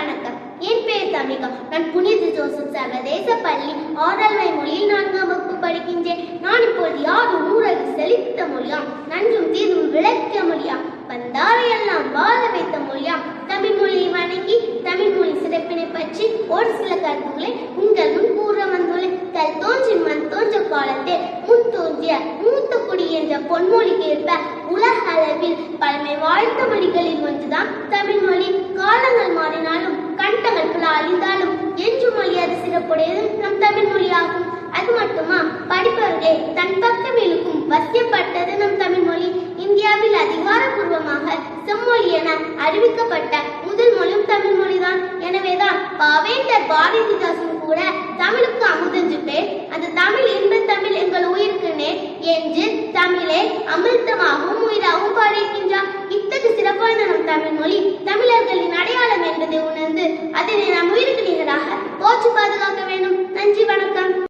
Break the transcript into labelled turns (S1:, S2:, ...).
S1: வணக்கம். என் பெயர் தமிழா. நான் புனித ஜோசப் சர்வதேச பள்ளி ஆரல்வை மொழியில் 4ஆம் வகுப்பு படிக்கின்றேன். நான் இப்போது யாரும் ஊரகு செழித்த மொழியாம், நன்றும் தீர்வும் விளக்கிய மொழியாம், வந்தாரையெல்லாம் வாழ வைத்த மொழியாம், தமிழ் மொழியை வணங்கி தமிழ் மொழி சிறப்பினை பற்றி ஒரு சில கருத்துக்களை உங்கள் முன் கூற வந்துள்ளேன். கல் தோன்றி மண் தோன்ற காலத்தே முன் தோன்றிய மூத்த குடி என்ற பொன்மொழிக்கு ஏற்ப உலக அளவில் பழமை வாழ்ந்த மொழிகளில் ஒன்றுதான் தமிழ் மொழி. காலங்கள் மாறினாலும் கண்டங்கள் பல அழிந்தாலும் என்று மொழியாது சிறப்புடையது நம் தமிழ் மொழியாகும். அது மட்டுமா, படிப்பவர்களே தன் பக்கம் இழுக்கும் வசியப்பட்டது நம் தமிழ் மொழி. இந்தியாவில் அதிகாரப்பூர்வமாக செம்மொழி என அறிவிக்கப்பட்ட முதல் மொழியும் தமிழ் மொழிதான். எனவேதான் பாவேந்தர் பாரதிதாசன் கூட தமிழுக்கு அமுதென்று பேர். அந்த தமிழ் இன்ப தமிழ் எங்கள் உயிருக்கு நேர் என்று தமிழை அமிர்தமாகவும் உயிராகவும் பாடியிருக்கின்றார். இத்தகைய சிறப்பான நம் தமிழ் மொழி தமிழர்களின் அடையாளம் என்பதை உணர்ந்து அதனை நம் உயிருக்கு நிகராக போற்றி பாதுகாக்க